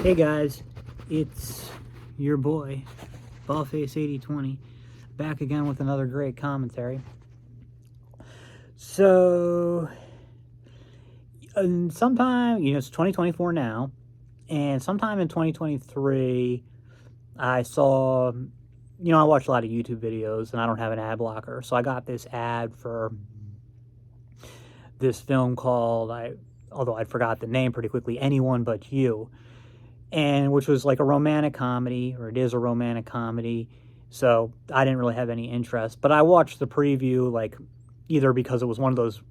Hey guys, it's your boy, Ballface8020, back again with another great commentary. So, sometime, it's 2024 now, and sometime in 2023, I saw, I watch a lot of YouTube videos, and I don't have an ad blocker, so I got this ad for this film called, although I forgot the name pretty quickly, Anyone But You. And which was like a romantic comedy, or it is a romantic comedy. So I didn't really have any interest, but I watched the preview, like either because it was one of those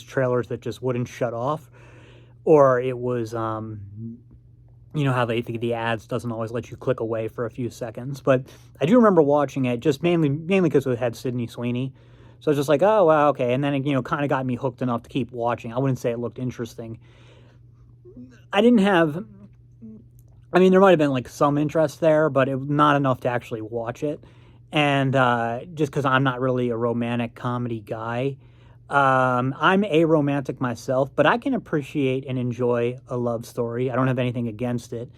trailers that just wouldn't shut off, or it was how the ads doesn't always let you click away for a few seconds. But I do remember watching it just mainly because it had Sydney Sweeney. So I was just like, oh wow, okay. And then it kind of got me hooked enough to keep watching. I wouldn't say it looked interesting. I didn't have there might have been like some interest there, but it was not enough to actually watch it. And just because I'm not really a romantic comedy guy, I'm aromantic myself, but I can appreciate and enjoy a love story. I don't have anything against it.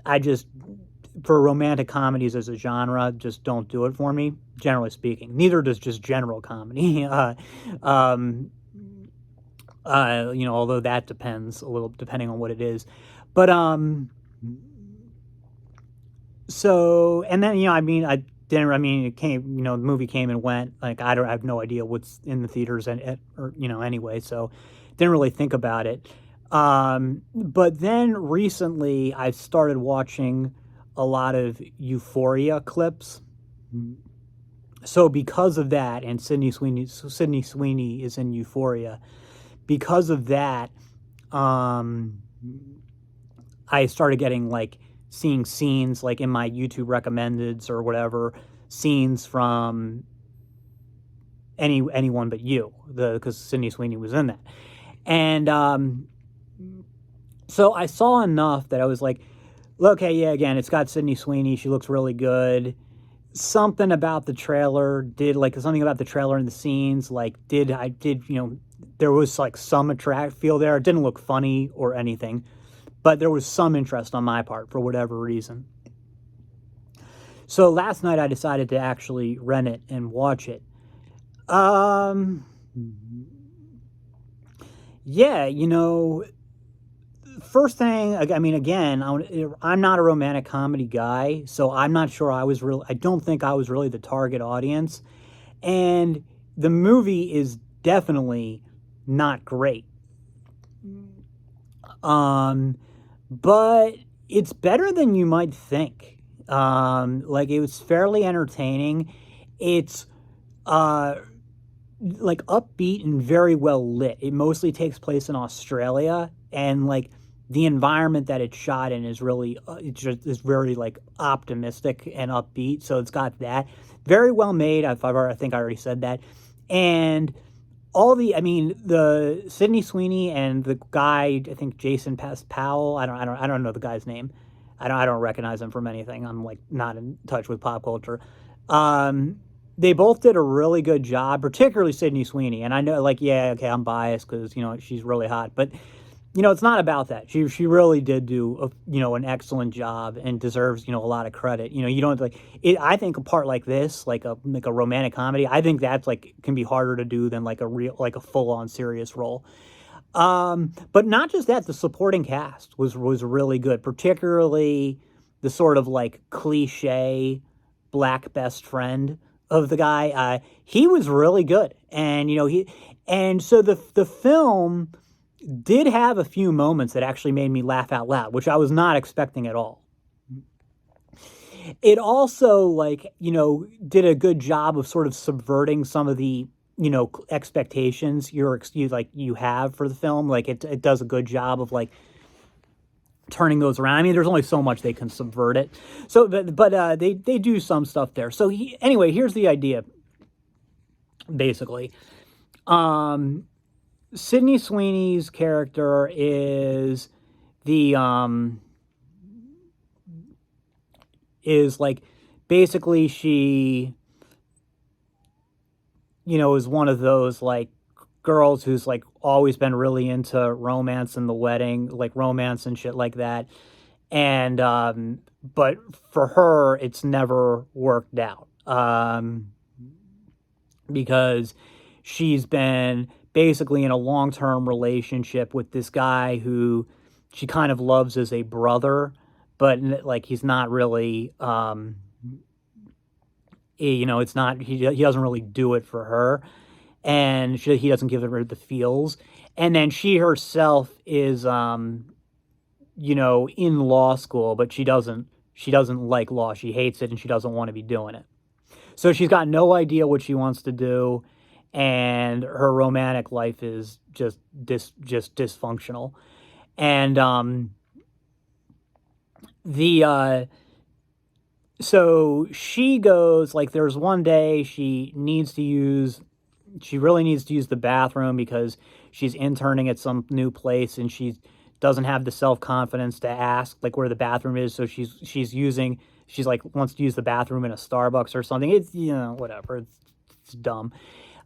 I just, for romantic comedies as a genre, just don't do it for me, generally speaking. Neither does just general comedy. Although that depends a little, depending on what it is. But, so, and then, it came, the movie came and went. Like, I have no idea what's in the theaters anyway, so didn't really think about it. But then recently I started watching a lot of Euphoria clips. So because of that, and Sydney Sweeney is in Euphoria. Because of that, I started getting seeing scenes like in my YouTube recommendeds or whatever, scenes from Anyone But You, because Sydney Sweeney was in that. And so I saw enough that I was like, okay, yeah, again, it's got Sydney Sweeney. She looks really good. Something about the trailer and the scenes, there was some attract feel there. It didn't look funny or anything, but there was some interest on my part for whatever reason. So last night I decided to actually rent it and watch it. Yeah, first thing, again, I'm not a romantic comedy guy, so I'm not sure I don't think I was really the target audience. And the movie is definitely not great. But it's better than you might think. It was fairly entertaining. It's upbeat and very well lit. It mostly takes place in Australia, and the environment that it's shot in is really it's very optimistic and upbeat. So it's got that very well made. I think I already said that. And the Sydney Sweeney and the guy, I think Jason Powell. I don't know the guy's name. I don't recognize him from anything. I'm not in touch with pop culture. They both did a really good job, particularly Sydney Sweeney. And I know, I'm biased because she's really hot, but it's not about that. She really did do an excellent job and deserves a lot of credit. You don't it. I think a part like this, like a romantic comedy, I think that's can be harder to do than a full on serious role. But not just that, the supporting cast was really good, particularly the sort of cliche black best friend of the guy. He was really good, and so the film did have a few moments that actually made me laugh out loud, which I was not expecting at all. It also did a good job of sort of subverting some of the expectations you have for the film. It does a good job of turning those around. There's only so much they can subvert it. So, but they do some stuff there. So anyway, here's the idea. Basically, Sydney Sweeney's character is basically she is one of those girls who's always been really into romance and the wedding, romance and shit like that. and but for her, it's never worked out, because she's been basically in a long-term relationship with this guy who she kind of loves as a brother, but like he's not really, it's not, he doesn't really do it for her, and he doesn't give her the feels. And then she herself is, in law school, but she doesn't like law. She hates it and she doesn't want to be doing it. So she's got no idea what she wants to do, and her romantic life is just dysfunctional. And the so she goes, like, there's one day she really needs to use the bathroom because she's interning at some new place, and she doesn't have the self-confidence to ask like where the bathroom is, so she's like wants to use the bathroom in a Starbucks or something. It's, whatever. It's dumb.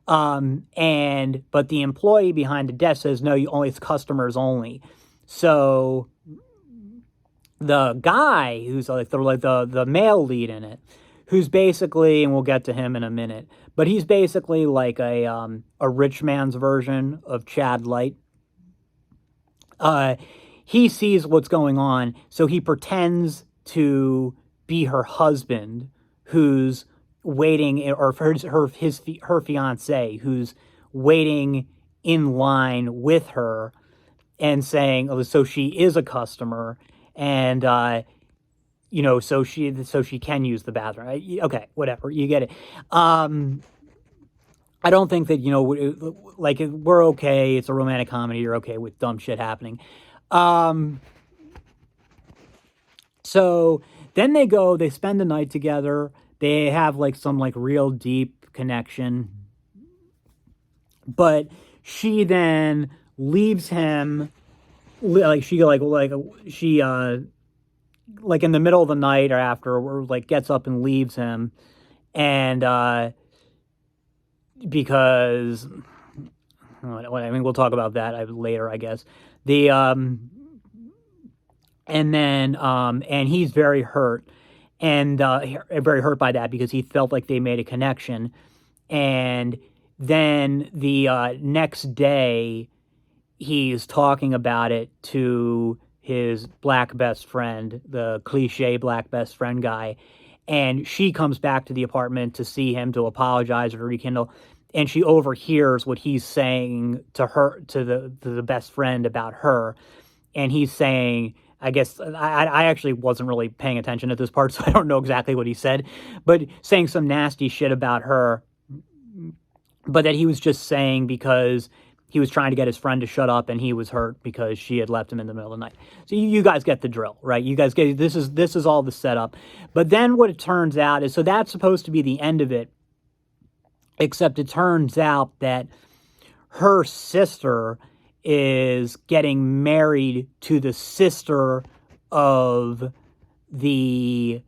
But the employee behind the desk says, no, it's customers only. So the guy who's like the male lead in it, who's basically, and we'll get to him in a minute, but he's basically like a rich man's version of Chad Light. He sees what's going on, so he pretends to be her husband, who's waiting, or her fiance, who's waiting in line with her, and saying, oh, so she is a customer, and so she can use the bathroom. Okay, whatever, you get it. I don't think that, like, we're okay. It's a romantic comedy. You're okay with dumb shit happening. So then they spend the night together. They have like some like real deep connection. But she then leaves him, like she like in the middle of the night or after, or like gets up and leaves him, and because we'll talk about that later, I guess. And he's very hurt, and very hurt by that because he felt like they made a connection. And then the next day, he's talking about it to his black best friend, the cliche black best friend guy. And she comes back to the apartment to see him, to apologize or to rekindle. And she overhears what he's saying to her, to the best friend about her. And he's saying, I guess, I actually wasn't really paying attention at this part, so I don't know exactly what he said, but saying some nasty shit about her, but that he was just saying because he was trying to get his friend to shut up, and he was hurt because she had left him in the middle of the night. So you guys get the drill, right? You guys get, this is all the setup. But then what it turns out is, so that's supposed to be the end of it, except it turns out that her sister is getting married to the sister of the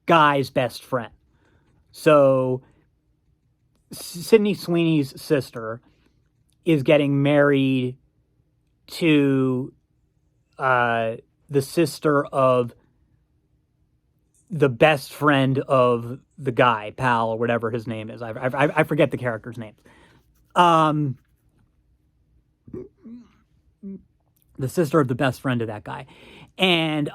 guy's best friend. So Sydney Sweeney's sister is getting married to the sister of the best friend of the guy, pal, or whatever his name is. I forget the character's names. The sister of the best friend of that guy. And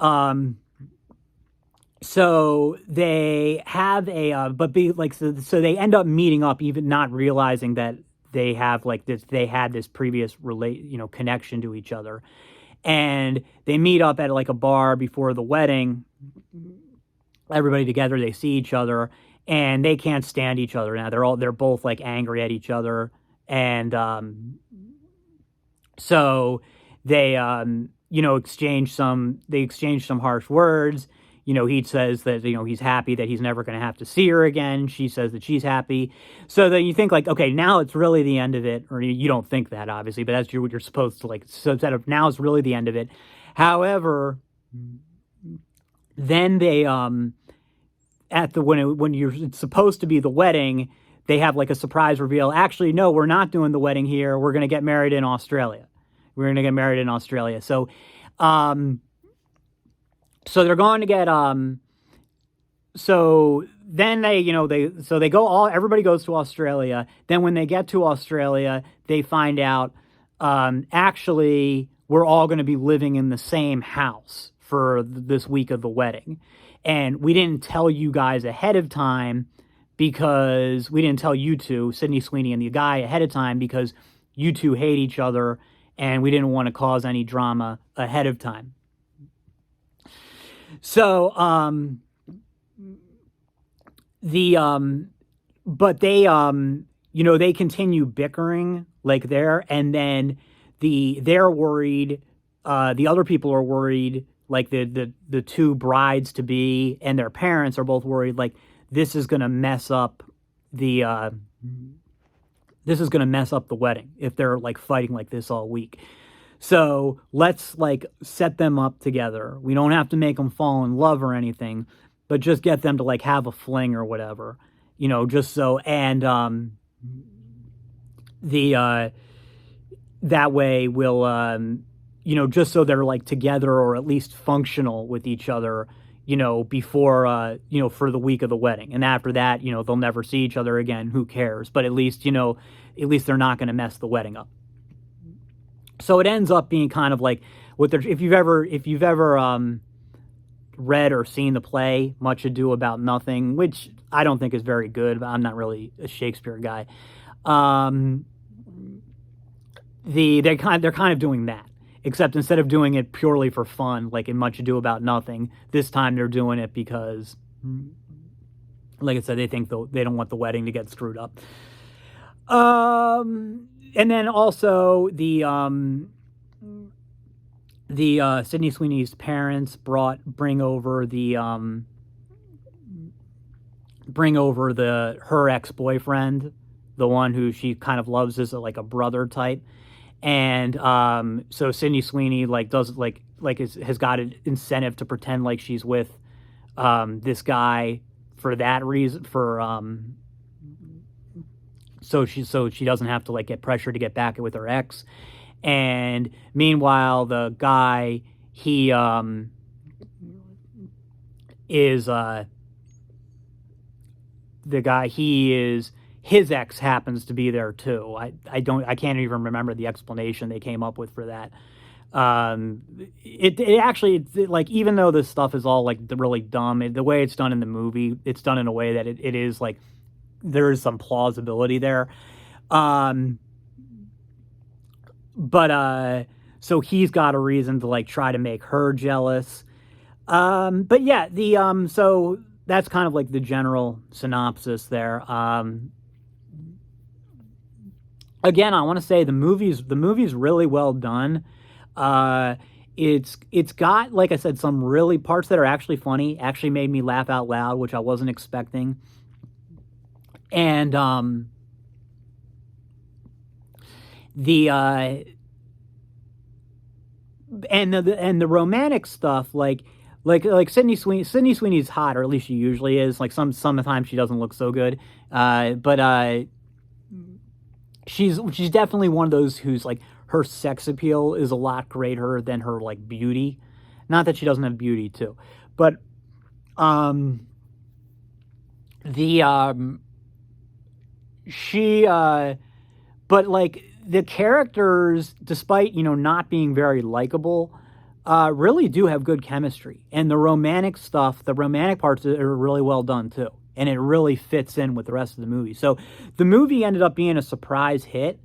so they have so they end up meeting up, even not realizing that they have like this, they had this previous connection to each other. And they meet up at like a bar before the wedding, everybody together, they see each other, and they can't stand each other now. They're both like angry at each other. And so they exchange some harsh words. He says that, he's happy that he's never going to have to see her again. She says that she's happy. So then you think like, okay, now it's really the end of it. Or you don't think that, obviously, but that's what you're supposed to like. So instead of now is really the end of it. However, then they, when it's supposed to be the wedding, they have like a surprise reveal. Actually, no, we're not doing the wedding here. We're going to get married in Australia. We're going to get married in Australia. So, so they're going to get, so then they, they go everybody goes to Australia. Then when they get to Australia, they find out, actually, we're all going to be living in the same house for this week of the wedding. And we didn't tell you guys ahead of time because we didn't tell you two, Sydney Sweeney and the guy, ahead of time because you two hate each other and we didn't want to cause any drama ahead of time. So, but they, they continue bickering like there, and then they're worried, the other people are worried, like the two brides to be and their parents are both worried, like this is going to mess up the wedding if they're like fighting like this all week. So let's like set them up together. We don't have to make them fall in love or anything, but just get them to like have a fling or whatever, just so, and that way we'll, just so they're like together or at least functional with each other, before, for the week of the wedding. And after that, they'll never see each other again. Who cares? But at least they're not going to mess the wedding up. So it ends up being kind of like if you've ever read or seen the play Much Ado About Nothing, which I don't think is very good, but I'm not really a Shakespeare guy. They're kind of doing that, except instead of doing it purely for fun, like in Much Ado About Nothing, this time they're doing it because, like I said, they think they don't want the wedding to get screwed up. And then also the Sydney Sweeney's parents bring over her ex-boyfriend, the one who she kind of loves as like a brother type. And so Sydney Sweeney has got an incentive to pretend like she's with this guy for that reason, so she doesn't have to like get pressured to get back with her ex. And meanwhile, the guy, he his ex happens to be there too. I can't even remember the explanation they came up with for that. It actually, like, even though this stuff is all like really dumb, the way it's done in the movie, it's done in a way that it is like, there is some plausibility there. But so he's got a reason to like try to make her jealous. But yeah, so that's kind of like the general synopsis there. Again, I want to say the movie's really well done. It's got, like I said, some really parts that are actually funny, actually made me laugh out loud, which I wasn't expecting. And the romantic stuff, like Sydney Sweeney's hot, or at least she usually is. Like sometimes she doesn't look so good, but she's definitely one of those who's like, her sex appeal is a lot greater than her like beauty. Not that she doesn't have beauty too, but but like the characters, despite not being very likable, really do have good chemistry, and the romantic parts are really well done too, and it really fits in with the rest of the movie. So the movie ended up being a surprise hit,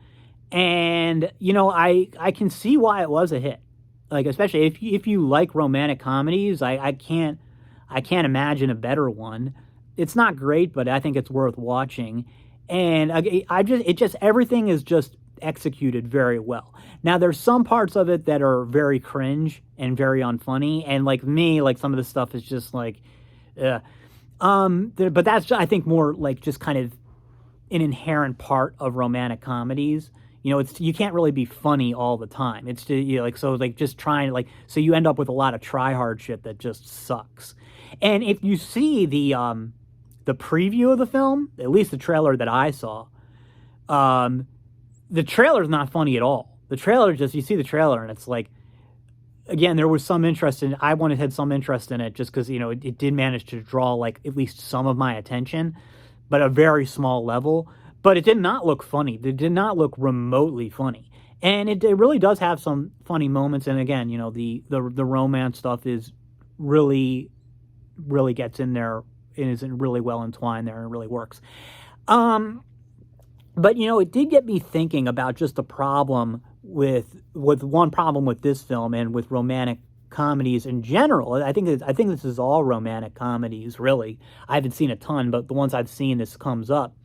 and I can see why it was a hit. Like, especially if you like romantic comedies, I can't imagine a better one. It's not great, but I think it's worth watching. And everything is just executed very well. Now, there's some parts of it that are very cringe and very unfunny, and like me, like some of the stuff is just like, but that's, I think, more like just kind of an inherent part of romantic comedies. You can't really be funny all the time. It's just trying to like, so you end up with a lot of try hard shit that just sucks. And if you see the preview of the film, at least the trailer that I saw, the trailer's not funny at all. The trailer just, you see the trailer and it's like, again, there was some interest in, had some interest in it just because, it did manage to draw like at least some of my attention, but a very small level. But it did not look funny. It did not look remotely funny. And it really does have some funny moments. And again, the romance stuff is really gets in there and is really well entwined there and really works. But, it did get me thinking about just the problem with one problem with this film and with romantic comedies in general. I think this is all romantic comedies, really. I haven't seen a ton, but the ones I've seen, this comes up.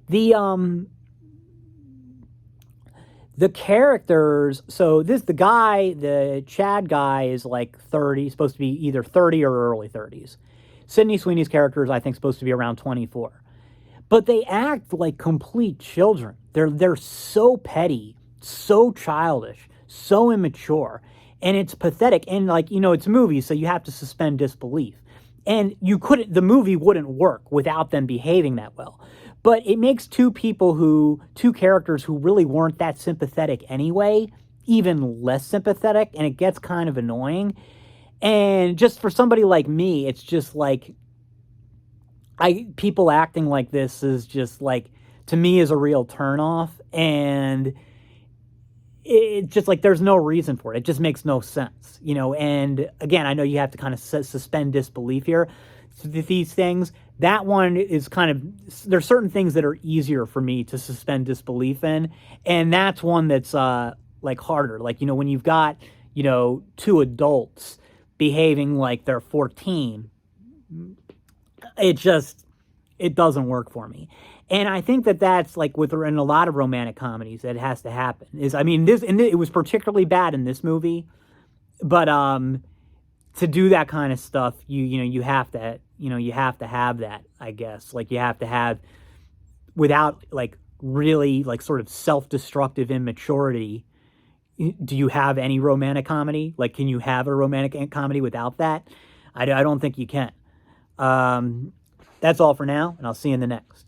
The characters, so the Chad guy is like 30, supposed to be either 30 or early 30s. Sydney Sweeney's character is, I think, supposed to be around 24. But they act like complete children. They're so petty, so childish, so immature, and it's pathetic. And it's a movie, so you have to suspend disbelief. And the movie wouldn't work without them behaving that well. But it makes two characters who really weren't that sympathetic anyway, even less sympathetic, and it gets kind of annoying. And just for somebody like me, it's just like, people acting like this is just like, to me, is a real turnoff, and it's just like there's no reason for it. It just makes no sense, And again, I know you have to kind of suspend disbelief here. So these things, that one is kind of, there's certain things that are easier for me to suspend disbelief in, and that's one that's like harder. Like when you've got two adults behaving like they're 14. It doesn't work for me. And I think that's like in a lot of romantic comedies that it has to happen. It was particularly bad in this movie, but to do that kind of stuff, you have to have that, I guess. Like, you have to have, without like really like sort of self-destructive immaturity. Do you have any romantic comedy? Like, can you have a romantic comedy without that? I don't think you can. That's all for now, and I'll see you in the next.